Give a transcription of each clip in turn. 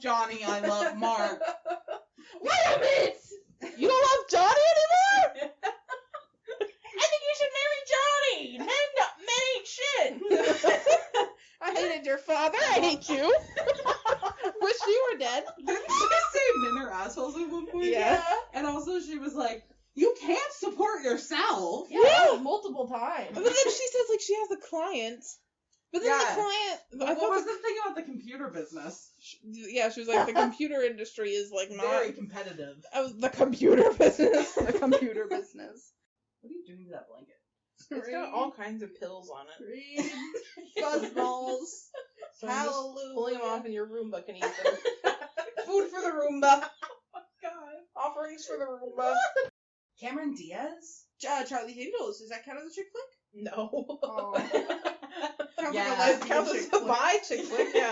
love Johnny. I love Mark. Wait a minute! You don't love Johnny anymore? I think you should marry Johnny. Men ain't shit. I hated your father. I hate you. Wish you were dead. Didn't she say men are assholes at one point? Yeah. And also she was like, you can't support yourself. Yeah, multiple times. But then she says, like, she has a client. But then the client... What was the thing about the computer business? Yeah, she was like, the computer industry is, like, not... Very competitive. The computer business. The computer business. What are you doing to that blanket? It's got all kinds of pills on it. Green fuzzballs. So I'm just Hallelujah. pulling them off and your Roomba can eat them. Food for the Roomba. Oh, God. Offerings for the Roomba. Cameron Diaz? Charlie Hingles. Does that count as a chick flick? No. Oh. Sounds Yeah. like a It counts lesbian as chick a flick. bi chick flick, yeah.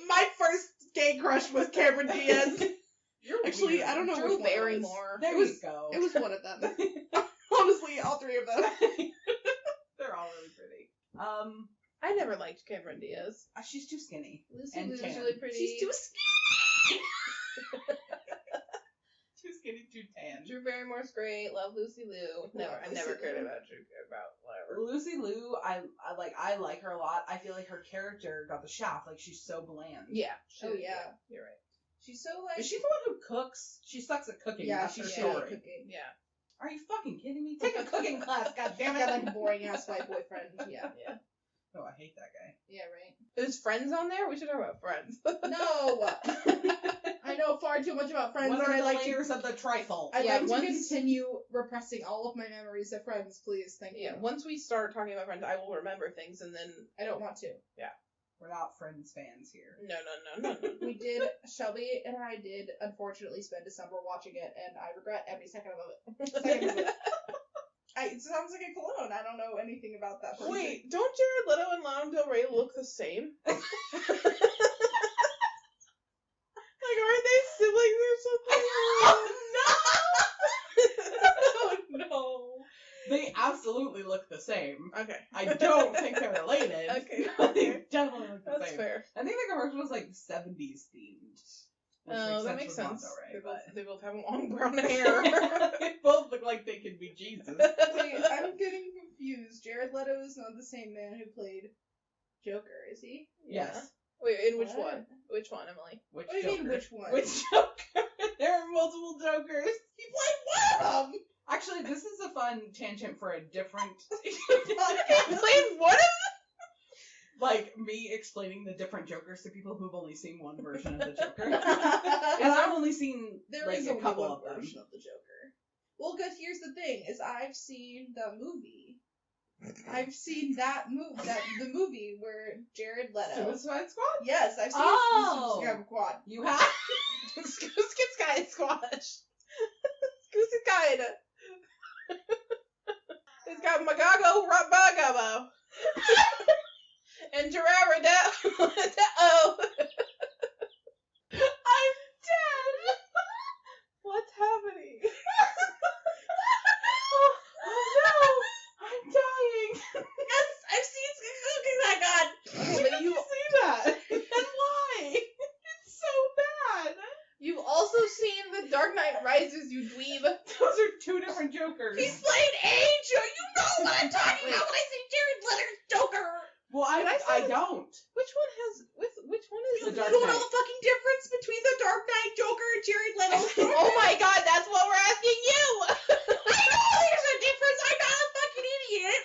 My first gay crush was Cameron Diaz. You're Actually, weird. I don't know Drew which one it Barrymore. There you go. It was one of them. Honestly, all three of them. They're all really pretty. I never liked Cameron Diaz. She's too skinny. Lucy And Liu's tan. really pretty. She's too skinny. Too skinny, too tan. Drew Barrymore's great. Love Lucy Liu. I never cared about whatever. Lucy Liu, I like her a lot. I feel like her character got the shaft. Like, she's so bland. Yeah. Oh, yeah. You're right. She's so like. Is she the one who cooks? She sucks at cooking. Yeah, That's her she's story. shitty at cooking. Yeah. Are you fucking kidding me? Take a cooking class, She's goddammit. got like a boring ass white boyfriend. Yeah. Yeah. Oh, I hate that guy. Yeah, right. Is Friends on there? We should talk about Friends. No. I know far too much about Friends, What and are I the like to. layers of the trifle? I'd Yeah, like once- to continue repressing all of my memories of Friends, please. Thank you. Yeah. Once we start talking about Friends, I will remember things, and then I don't want to. We're not Friends fans here. no. We did. Shelby and I did, unfortunately, spend December watching it, and I regret every second of it. It sounds like a cologne. I don't know anything about that person. Wait, don't Jared Leto and Lana Del Rey look the same? Like, aren't they siblings or something? Oh no! They absolutely look the same. Okay. I don't think they're related. Okay. But they definitely look the That's same. fair. I think the commercial was like 70s themed. Oh, that makes with sense. Lana Del Rey, They both have long brown hair. they both look like they could be Jesus. Wait, I'm getting confused. Jared Leto is not the same man who played Joker, is he? Yes. Wait, in which What? one? Which one, Emily? Which What do you Joker? mean, which one? Which Joker? There are multiple Jokers. He played one of them! Actually, this is a fun tangent for a different... Played what of like, me explaining the different Jokers to people who've only seen one version of the Joker. And I've only seen, There like, is a only couple one of them. version of the Joker. Well, because here's the thing, is I've seen the movie. I've seen the movie where Jared Leto... Suicide Squad? Yes, I've seen Oh! Suicide Squad. You have? Skuskitsky Squash. Skuskitsky. It's got Magago Rabagabo. And Gerard oh. I'm dead! What's happening? Oh no! I'm dying! Yes, I've seen Cooking That God. Okay, but you see that? And why? It's so bad! You've also seen The Dark Knight Rises, you dweeb. Those are two different Jokers. He's played Angel. You know what I'm talking about when I say Jared Leto's Joker. Well, I don't. Which one is The You Dark don't know Knight. the fucking difference between the Dark Knight Joker and Jared Leto's Joker. Oh my god, that's what we're asking you! I know there's a difference. I'm not a fucking idiot.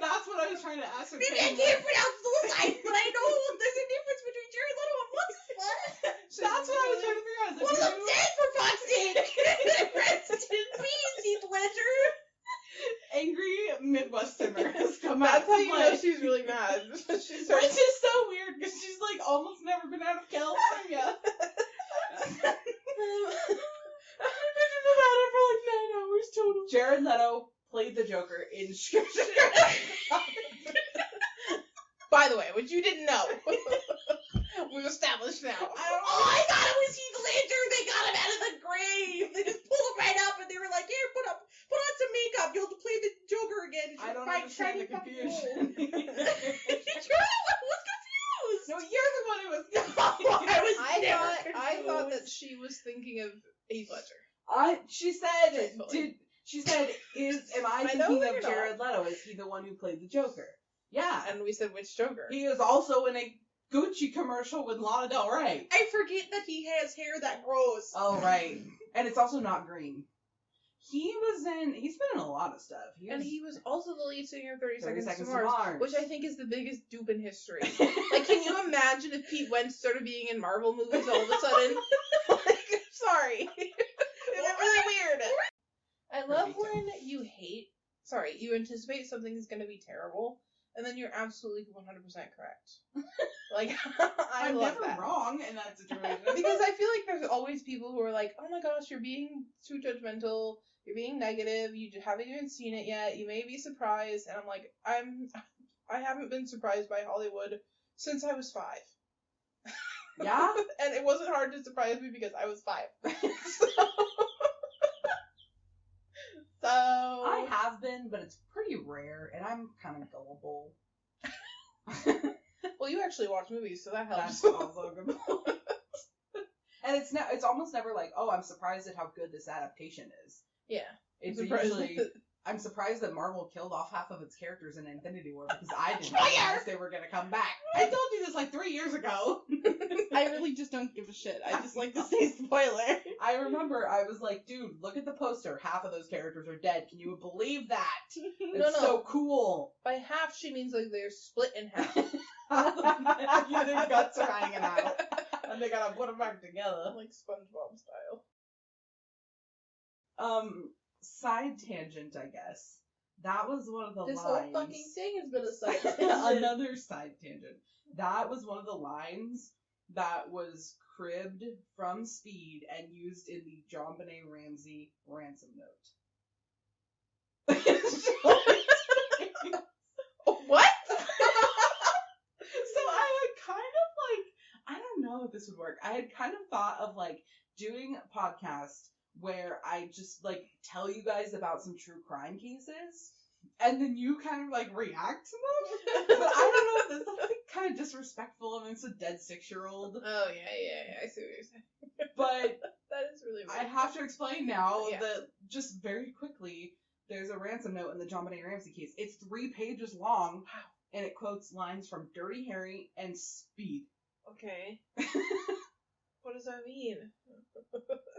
That's what I was trying to ask. Maybe I can't pronounce Suicide, but I know there's a difference between Jared Leto and what? That's what I was trying to figure out. One of them dead, for fuck's sake. Rest in peace, Heath Ledger. Angry Midwesterner has come out. That's how you know play. she's really mad. She's Which is so weird because she's like almost never been out of California. About it for like 9 hours total. Jared Leto played the Joker in Scripture. By the way, which you didn't know. We've established now. I thought it was Heath Ledger. They got him out of the grave. They just pulled him right up and they were like, here, put on some makeup. You'll play the Joker again. I don't Fight understand the shiny fucking confusion. gold. Jared Leto was confused. No, you're the one was thinking of Heath Ledger. She said, Truthfully. am I I know thinking that of you're Jared Leto? Is he the one who played the Joker? Yeah. And we said which Joker? He is also in a Gucci commercial with Lana Del Rey. I forget that he has hair that grows. Oh, right. And it's also not green. He's been in a lot of stuff. He was also the lead singer of 30 30 Seconds to to Mars, Mars. which I think is the biggest dupe in history. Like, can you imagine if Pete Wentz started being in Marvel movies all of a sudden? Like, sorry. It's really weird. I love when you anticipate something's going to be terrible, and then you're absolutely 100% correct. Like, I I'm love never that. wrong in that situation. Because I feel like there's always people who are like, oh my gosh, you're being too judgmental, you're being negative, you haven't even seen it yet, you may be surprised, and I'm like, I haven't been surprised by Hollywood since I was 5. Yeah? And it wasn't hard to surprise me because I was 5. So I have been, but it's pretty rare, and I'm kind of gullible. well, you actually watch movies, so that helps. That's also a good point. And it's almost never like, oh, I'm surprised at how good this adaptation is. Yeah. It's Surprised usually, that- I'm surprised that Marvel killed off half of its characters in Infinity War because I didn't realize they were going to come back. I told you this like 3 years ago. I really just don't give a shit. I just like to say spoiler. I remember I was like, dude, look at the poster. Half of those characters are dead. Can you believe that? It's so cool. By half, she means like they're split in half. Yeah, their guts are hanging out. And they gotta put them back together. Like SpongeBob style. Side tangent, I guess. That was one of the This lines. whole fucking thing has been a side tangent. Another side tangent. That was one of the lines that was cribbed from Speed and used in the Jonbenet Ramsey ransom note. What? So I had kind of like, I don't know if this would work. I had kind of thought of like doing a podcast where I just like tell you guys about some true crime cases and then you kind of like react to them. But I don't know, that's like kind of disrespectful. I mean, it's a dead 6-year-old. Oh, yeah, I see what you're saying. But that is really weird. I have to explain now Yeah. that just very quickly, there's a ransom note in the Jonbenet Ramsey case. It's 3 pages long, and it quotes lines from Dirty Harry and Speed. Okay. What does that mean?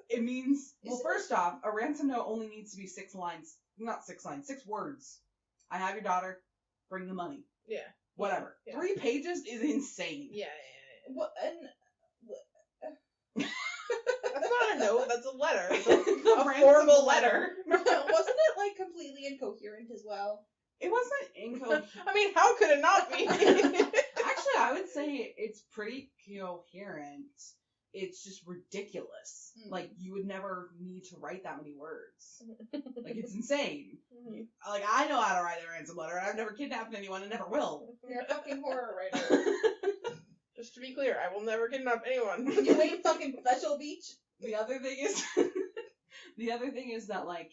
It means, well, first off, a ransom note only needs to be 6 lines. Not 6 lines, 6 words. I have your daughter. Bring the money. Yeah. Whatever. Yeah. 3 pages is insane. Yeah. What? That's not a note, that's a letter. It's The a ransom formal letter. Wasn't it like completely incoherent as well? It wasn't incoherent. I mean, how could it not be? Actually, I would say it's pretty coherent. It's just ridiculous. Like, you would never need to write that many words. Like, it's insane. Like, I know how to write a ransom letter, and I've never kidnapped anyone and never will. You're a fucking horror writer. Just to be clear, I will never kidnap anyone. You ain't fucking Special Beach. The other thing is that, like,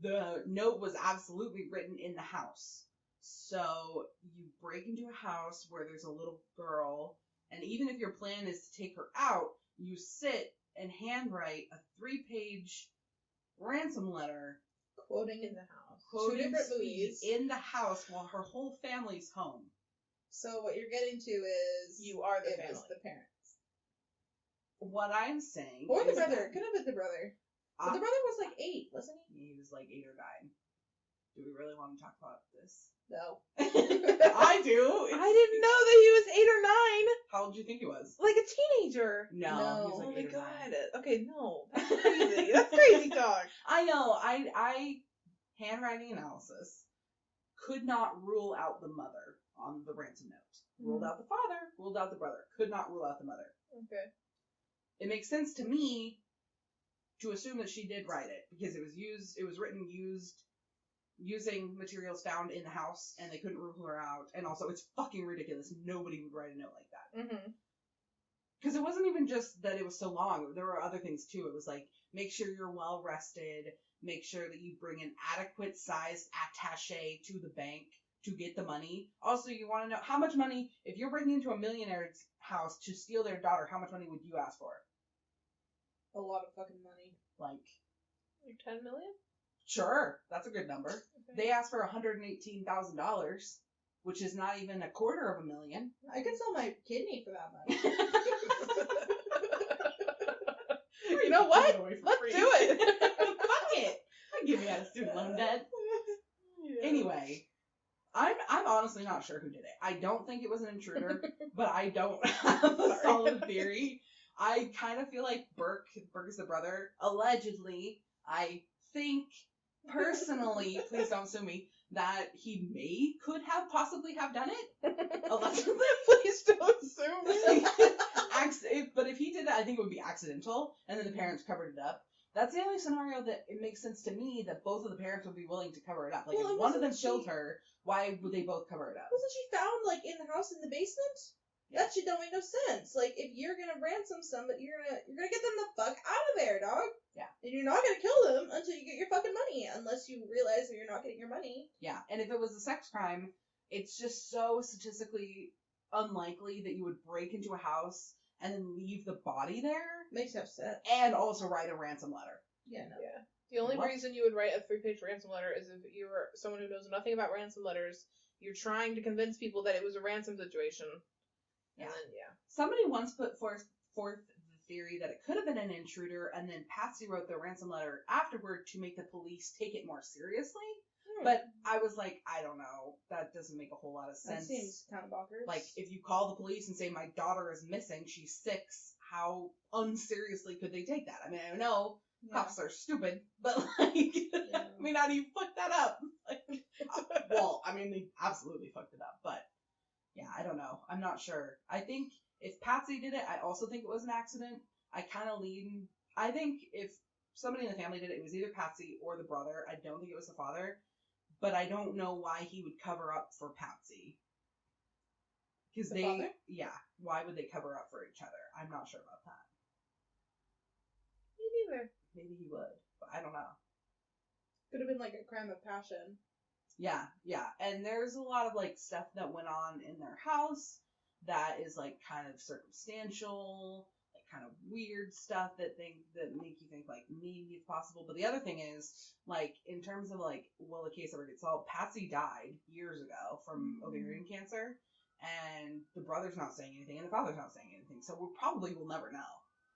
the note was absolutely written in the house. So, you break into a house where there's a little girl, and even if your plan is to take her out, you sit and handwrite a 3-page ransom letter Quoting in the house. quoting 2 different Speed movies. in the house while her whole family's home. So what you're getting to is You are the it family. was the parents. What I'm saying Or the is brother. that- Could have been the brother. But the brother was like 8, wasn't he? He was like 8 or 9. Do we really want to talk about this? No. I do. I didn't know that he was 8 or 9. How old do you think he was? Like a teenager. No. No. He was like Oh my 8 or 9. god. Okay, no. That's crazy. That's crazy talk. I know. I handwriting analysis could not rule out the mother on the ransom note. Ruled out the father, ruled out the brother. Could not rule out the mother. Okay. It makes sense to me to assume that she did write it because it was written using materials found in the house and they couldn't rule her out. And also it's fucking ridiculous. Nobody would write a note like that. Mm-hmm. Because it wasn't even just that it was so long. There were other things too. It was like, make sure you're well rested. Make sure that you bring an adequate sized attache to the bank to get the money. Also, you want to know how much money, if you're breaking into a millionaire's house to steal their daughter, how much money would you ask for? A lot of fucking money. Like 10 million? Sure, that's a good number. Okay. They asked for $118,000, which is not even $250,000. I could sell my kidney for that money. You know what? Let's do it. Fuck it. Get me out of student loan debt. Yeah. Anyway, I'm honestly not sure who did it. I don't think it was an intruder, but I don't have a solid theory. I kind of feel like Burke is the brother. Allegedly, I think personally, please don't sue me, that he could have possibly have done it. Allegedly. Please don't sue me. But if he did it, I think it would be accidental, and then the parents covered it up. That's the only scenario that it makes sense to me that both of the parents would be willing to cover it up. Like, Well, if one of them killed her, why would they both cover it up? Wasn't she found, like, in the house in the basement? Yeah. That shit don't make no sense. Like, if you're gonna ransom somebody, you're gonna get them the fuck out of there, dog. Yeah. And you're not gonna kill them until you get your fucking money, unless you realize that you're not getting your money. Yeah, and if it was a sex crime, it's just so statistically unlikely that you would break into a house and then leave the body there Makes no sense. and also write a ransom letter. Yeah, no. Yeah. The only What? reason you would write a 3-page ransom letter is if you're someone who knows nothing about ransom letters, you're trying to convince people that it was a ransom situation. Yeah. And then, yeah. Somebody once put forth the theory that it could have been an intruder, and then Patsy wrote the ransom letter afterward to make the police take it more seriously. But I was like, I don't know. That doesn't make a whole lot of sense. That seems kind of bonkers. Like, if you call the police and say, my daughter is missing, she's 6, how unseriously could they take that? I mean, I know cops are stupid, but, like, I mean, how do you fuck that up? Like, well, I mean, they absolutely fucked it up, but, yeah, I don't know. I'm not sure. I think if Patsy did it, I also think it was an accident. I think if somebody in the family did it, it was either Patsy or the brother. I don't think it was the father. But I don't know why he would cover up for Patsy. Because father? Yeah, why would they cover up for each other? I'm not sure about that. Me neither. Maybe he would, but I don't know. Could have been like a crime of passion. Yeah. And there's a lot of, like, stuff that went on in their house that is, like, kind of circumstantial, like, kind of weird stuff that make you think, like, maybe it's possible. But the other thing is, like, in terms of, like, will the case ever get solved, Patsy died years ago from ovarian cancer, and the brother's not saying anything, and the father's not saying anything, so we probably will never know.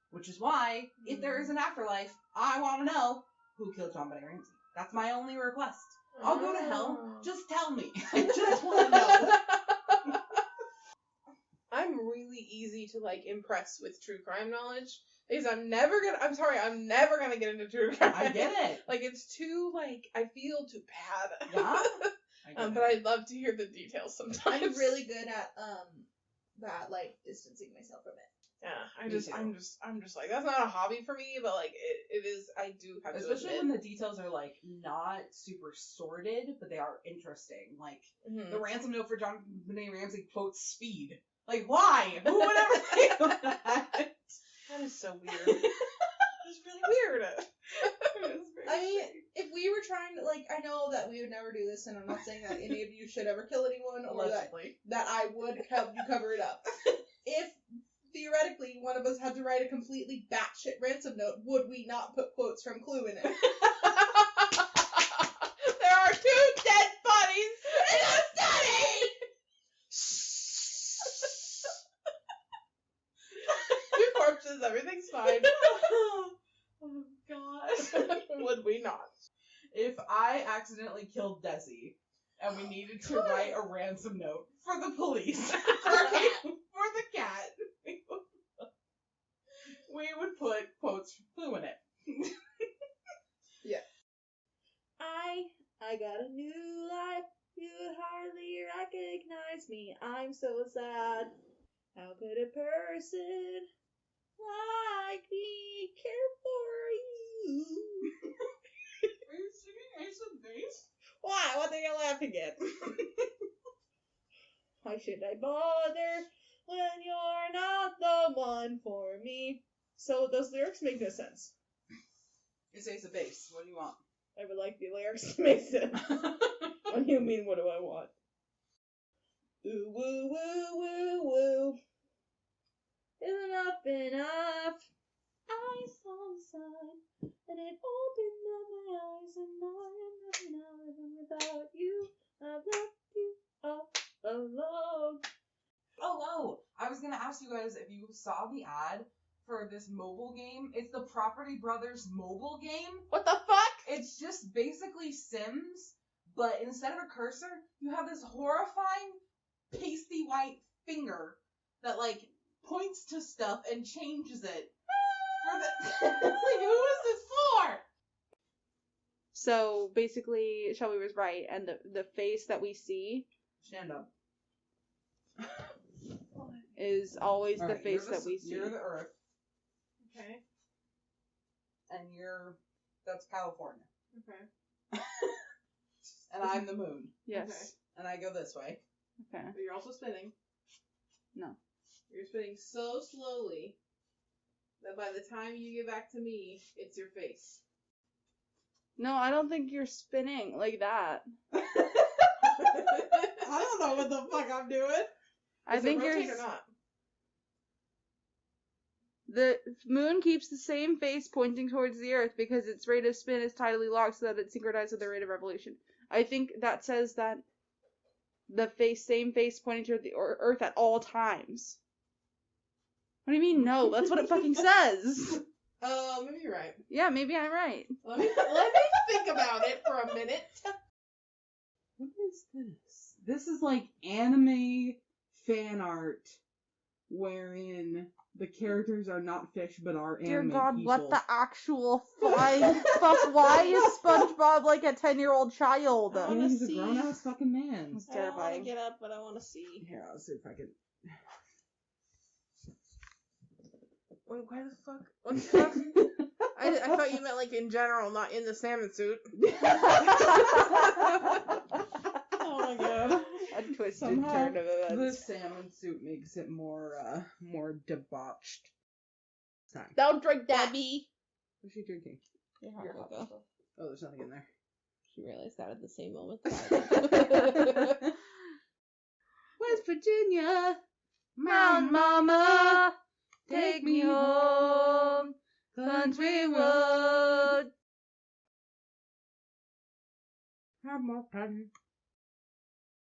Which is why, if there is an afterlife, I want to know who killed Jonbenet Ramsey. That's my only request. I'll go to hell. Just tell me. I just want to know. I'm really easy to, like, impress with true crime knowledge. Because I'm never gonna get into true crime. I get it. Like, it's too, like, I feel too bad. Yeah. But I'd love to hear the details sometimes. I'm really good at that, like, distancing myself from it. Yeah, I'm just like, that's not a hobby for me, but, like, it is, I do have to Especially admit. when the details are, like, not super sordid, but they are interesting. Like, the ransom note for Jonbenet Ramsey quotes speed. Like, why? Who would ever think of that? That is so weird. It's really weird. I mean, if we were trying to, like, I know that we would never do this, and I'm not saying that any of you should ever kill anyone, or that I would help you cover it up. If, theoretically, one of us had to write a completely batshit ransom note, would we not put quotes from Clue in it? There are 2 dead bodies in a study! 2 corpses, everything's fine. Oh, God. Would we not? If I accidentally killed Desi, and we needed to write a ransom note for the police, for the cat, we would put quotes from Clue in it. Yeah. I got a new life. You would hardly recognize me. I'm so sad. How could a person like me care for you? Are you singing Ace of Base? Why? What are you laughing at? Why should I bother when you're not the one for me? So those lyrics make no sense. It's Ace of Base. What do you want? I would like the lyrics to make sense. What do you mean, what do I want? Ooh, woo, woo, woo, woo. Is enough enough? I saw side, and it opened up my eyes, and now I am happy now living without you. I've left you all alone. Oh, I was gonna ask you guys if you saw the ad for this mobile game. It's the Property Brothers mobile game. What the fuck? It's just basically Sims, but instead of a cursor, you have this horrifying pasty white finger that like points to stuff and changes it. Like, who is this for? So basically, Shelby was right, and the face that we see Stand up. is always All the right, face that we see. You're the Earth, Okay. and that's California, Okay. and I'm the moon, Yes. Okay. and I go this way. Okay. But you're also spinning. No. You're spinning so slowly that by the time you get back to me, it's your face. No, I don't think you're spinning like that. I don't know what the fuck I'm doing. I think you're. rotate or not? The moon keeps the same face pointing towards the Earth because its rate of spin is tidally locked so that it's synchronized with the rate of revolution. I think that says that the same face pointing toward the Earth at all times. What do you mean, no? That's what it fucking says. Maybe you're right. Yeah, maybe I'm right. Let me think about it for a minute. What is this? This is like anime fan art wherein the characters are not fish but are Dear anime God, people. what the actual flying fuck? Why is SpongeBob like a 10-year-old child? I Yeah, wanna he's a see. grown-ass fucking man. It's I don't want to terrifying. get up, but I want to see. Here, I'll see if I can... Wait, why the fuck? What the fuck? I thought you meant like in general, not in the salmon suit. Oh my god. A twisted Somehow, turn of the events. salmon suit makes it more debauched. Time. Don't drink that. Debbie. What's she drinking? Your Your hot hot cocoa. Oh, there's nothing in there. She realized that at the same moment. West Virginia, Mountain Mama, take me home, country road. have more fun.